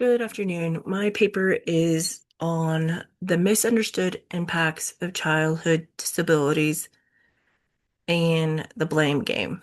Good afternoon. My paper is on the misunderstood impacts of childhood disabilities and the blame game.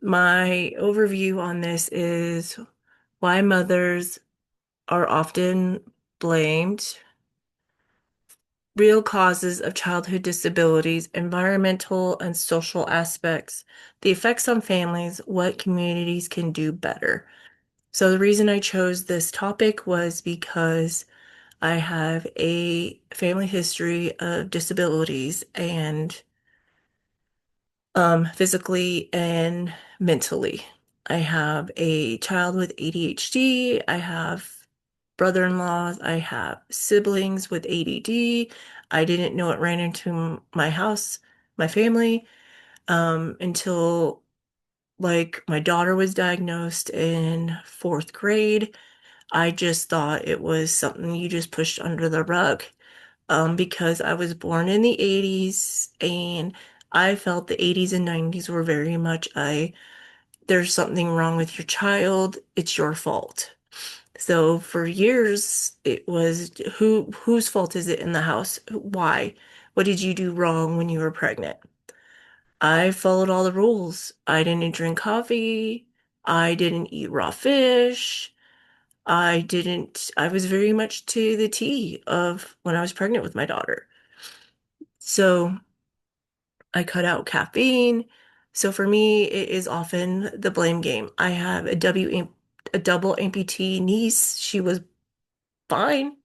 My overview on this is why mothers are often blamed, real causes of childhood disabilities, environmental and social aspects, the effects on families, what communities can do better. So the reason I chose this topic was because I have a family history of disabilities and physically and mentally. I have a child with ADHD. I have brother-in-laws. I have siblings with ADD. I didn't know it ran into my house, my family, until like my daughter was diagnosed in fourth grade. I just thought it was something you just pushed under the rug. Because I was born in the 80s and I felt the 80s and 90s were very much there's something wrong with your child, it's your fault. So for years it was whose fault is it in the house? Why? What did you do wrong when you were pregnant? I followed all the rules. I didn't drink coffee. I didn't eat raw fish. I was very much to the T of when I was pregnant with my daughter. So I cut out caffeine. So for me, it is often the blame game. I have a double amputee niece. She was fine.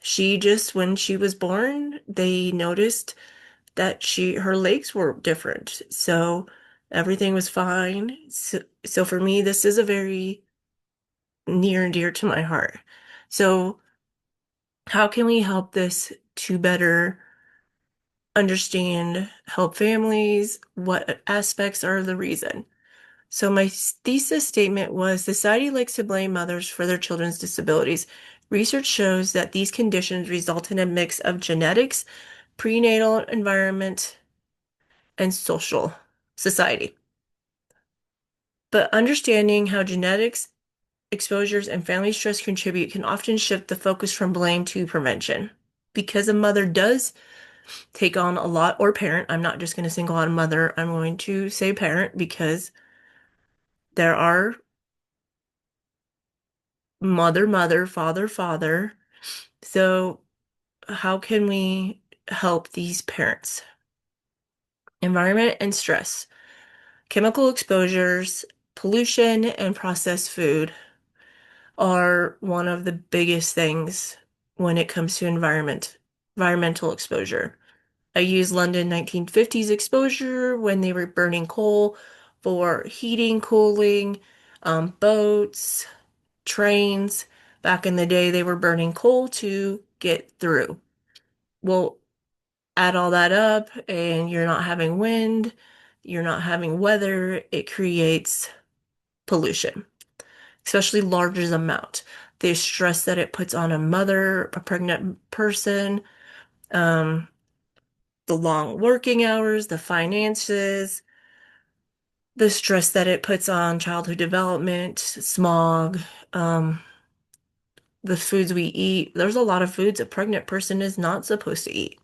She just, when she was born, they noticed that her legs were different. So everything was fine. So for me, this is a very near and dear to my heart. So how can we help this to better understand, help families? What aspects are the reason? So my thesis statement was society likes to blame mothers for their children's disabilities. Research shows that these conditions result in a mix of genetics, prenatal environment, and social society. But understanding how genetics, exposures, and family stress contribute can often shift the focus from blame to prevention. Because a mother does take on a lot, or parent, I'm not just going to single out a mother, I'm going to say parent because there are mother, father. So, how can we help these parents? Environment and stress, chemical exposures, pollution, and processed food are one of the biggest things when it comes to environmental exposure. I use London 1950s exposure when they were burning coal for heating, cooling, boats, trains. Back in the day, they were burning coal to get through. Well, add all that up, and you're not having wind, you're not having weather, it creates pollution, especially large amount. The stress that it puts on a mother, a pregnant person, um, the long working hours, the finances, the stress that it puts on childhood development, smog, um, the foods we eat. There's a lot of foods a pregnant person is not supposed to eat.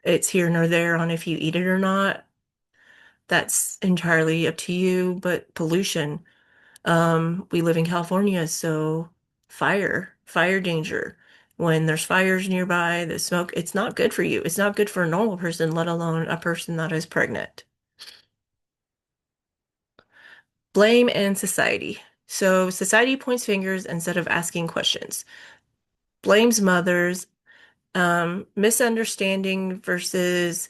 It's here nor there on if you eat it or not. That's entirely up to you, but pollution. We live in California, so fire danger. When there's fires nearby, the smoke, it's not good for you. It's not good for a normal person, let alone a person that is pregnant. Blame and society. So society points fingers instead of asking questions. Blames mothers, misunderstanding versus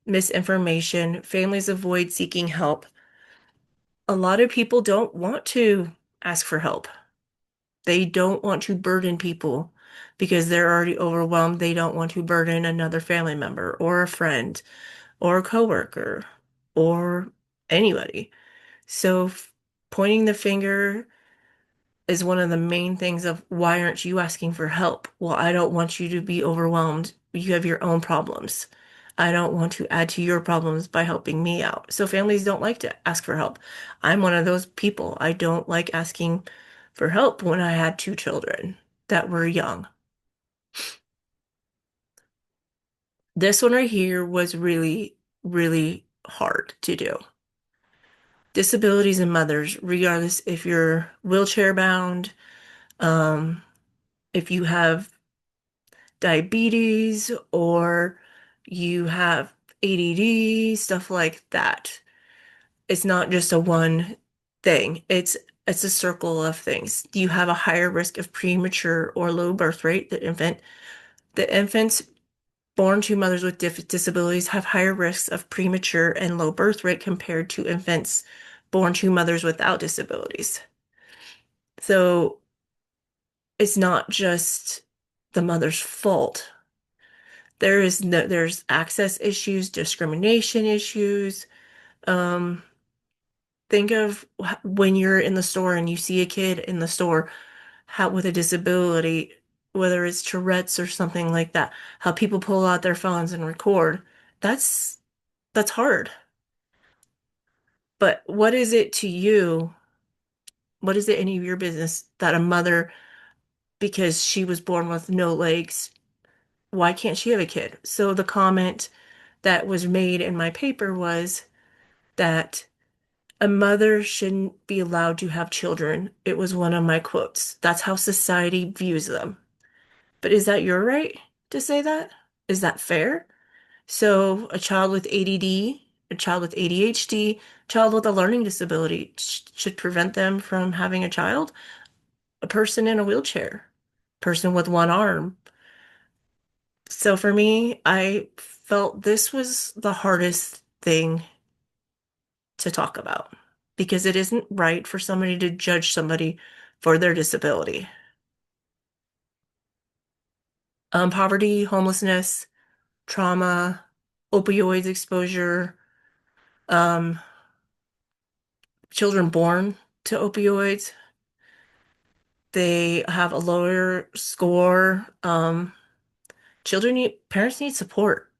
misinformation. Families avoid seeking help. A lot of people don't want to ask for help. They don't want to burden people because they're already overwhelmed. They don't want to burden another family member or a friend or a coworker or anybody. So pointing the finger is one of the main things of why aren't you asking for help? Well, I don't want you to be overwhelmed. You have your own problems. I don't want to add to your problems by helping me out. So families don't like to ask for help. I'm one of those people. I don't like asking for help when I had two children that were young. This one right here was really, really hard to do. Disabilities in mothers, regardless if you're wheelchair bound, um, if you have diabetes or you have ADD, stuff like that. It's not just a one thing. It's a circle of things. You have a higher risk of premature or low birth rate. The infants born to mothers with disabilities have higher risks of premature and low birth rate compared to infants born to mothers without disabilities. So it's not just the mother's fault. There's access issues, discrimination issues. Um, think of when you're in the store and you see a kid in the store how with a disability, whether it's Tourette's or something like that, how people pull out their phones and record. That's that's hard. But what is it to you? What is it any of your business that a mother, because she was born with no legs, why can't she have a kid? So the comment that was made in my paper was that a mother shouldn't be allowed to have children. It was one of my quotes. That's how society views them. But is that your right to say that? Is that fair? So a child with ADD, a child with ADHD, child with a learning disability should prevent them from having a child. A person in a wheelchair, person with one arm. So for me, I felt this was the hardest thing to talk about because it isn't right for somebody to judge somebody for their disability. Poverty, homelessness, trauma, opioids exposure, um, children born to opioids, they have a lower score. Parents need support,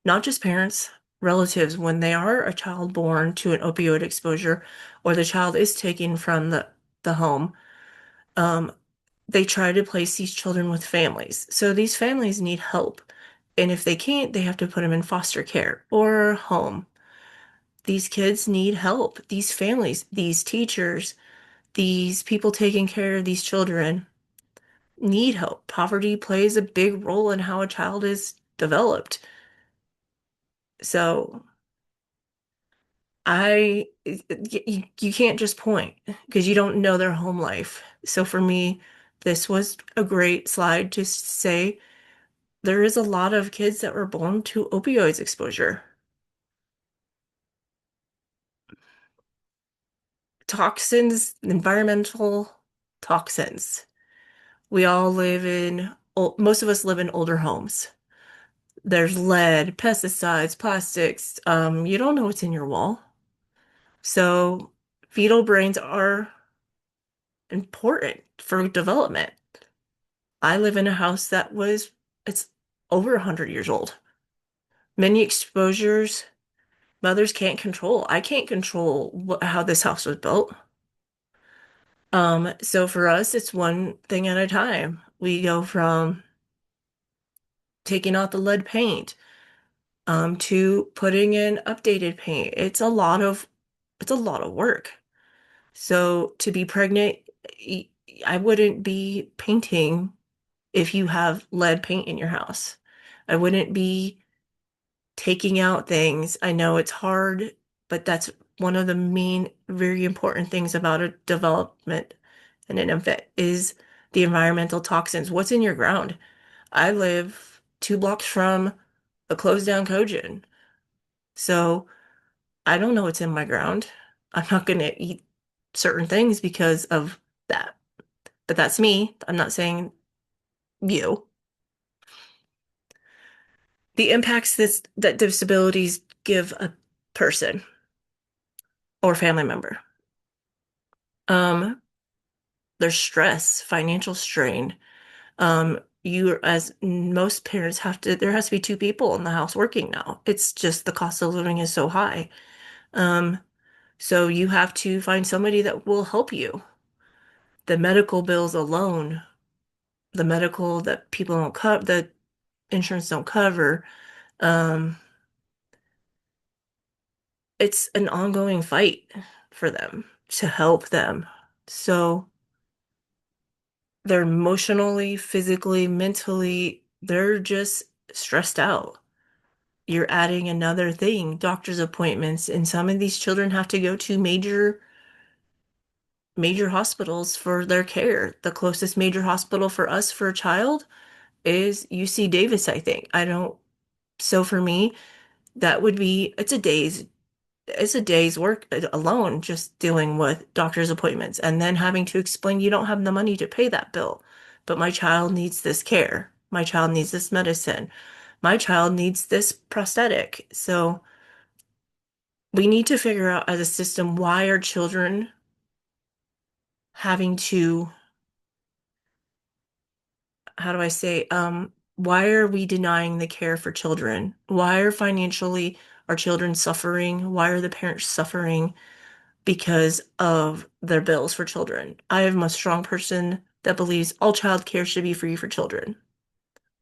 not just parents, relatives, when they are a child born to an opioid exposure or the child is taken from the home. Um, they try to place these children with families. So these families need help. And if they can't, they have to put them in foster care or home. These kids need help. These families, these teachers, these people taking care of these children need help. Poverty plays a big role in how a child is developed. So you can't just point because you don't know their home life. So for me, this was a great slide to say there is a lot of kids that were born to opioids exposure. Toxins, environmental toxins. We all live in, most of us live in older homes. There's lead, pesticides, plastics. You don't know what's in your wall. So fetal brains are important for development. I live in a house it's over 100 years old. Many exposures mothers can't control. I can't control how this house was built. So for us, it's one thing at a time. We go from taking out the lead paint, to putting in updated paint. It's a lot of work. So to be pregnant, I wouldn't be painting if you have lead paint in your house. I wouldn't be taking out things. I know it's hard, but that's one of the main, very important things about a development and an infant is the environmental toxins. What's in your ground? I live 2 blocks from a closed down cogen. So I don't know what's in my ground. I'm not going to eat certain things because of that. But that's me. I'm not saying you. The impacts that disabilities give a person or family member. Um, there's stress, financial strain. you, as most parents have to, there has to be two people in the house working now. It's just the cost of living is so high. Um, so you have to find somebody that will help you. The medical bills alone, the medical that people don't cover, that insurance don't cover, um, it's an ongoing fight for them to help them. So they're emotionally, physically, mentally, they're just stressed out. You're adding another thing, doctor's appointments, and some of these children have to go to major hospitals for their care. The closest major hospital for us for a child is UC Davis, I think. I don't, so for me, that would be, it's a day's work alone just dealing with doctor's appointments and then having to explain you don't have the money to pay that bill, but my child needs this care. My child needs this medicine. My child needs this prosthetic. So we need to figure out as a system why are children having to, how do I say, why are we denying the care for children? Why are financially our children suffering? Why are the parents suffering because of their bills for children? I am a strong person that believes all child care should be free for children.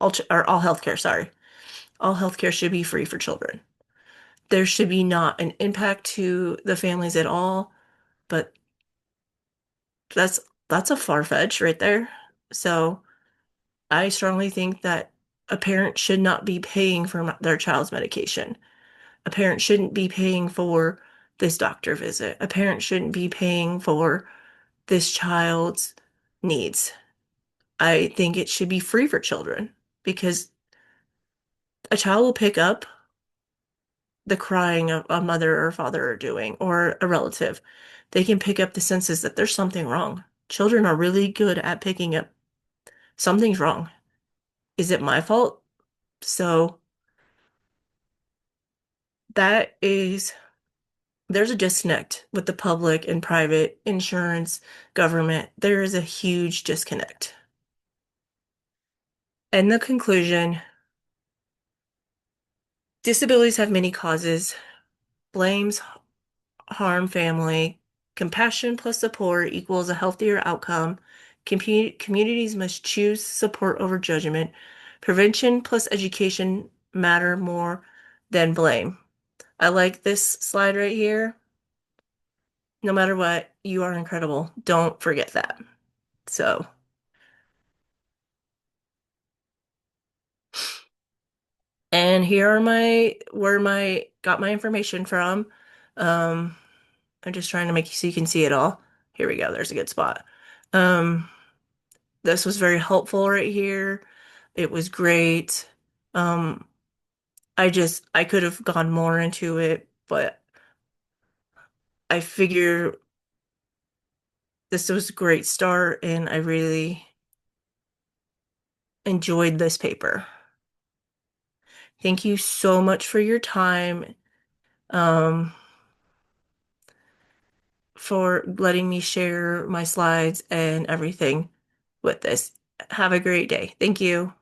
Or all health care, sorry. All health care should be free for children. There should be not an impact to the families at all, but that's that's a far fetch right there. So I strongly think that a parent should not be paying for their child's medication. A parent shouldn't be paying for this doctor visit. A parent shouldn't be paying for this child's needs. I think it should be free for children because a child will pick up the crying a mother or father are doing or a relative. They can pick up the senses that there's something wrong. Children are really good at picking up something's wrong. Is it my fault? So that is, there's a disconnect with the public and private insurance, government. There is a huge disconnect. And the conclusion, disabilities have many causes. Blames harm family. Compassion plus support equals a healthier outcome. Communities must choose support over judgment. Prevention plus education matter more than blame. I like this slide right here. No matter what, you are incredible. Don't forget that. So, and here are where my got my information from. Um, I'm just trying to make you so you can see it all. Here we go. There's a good spot. Um, this was very helpful right here. It was great. Um, I could have gone more into it, but I figure this was a great start and I really enjoyed this paper. Thank you so much for your time, um, for letting me share my slides and everything with this. Have a great day. Thank you.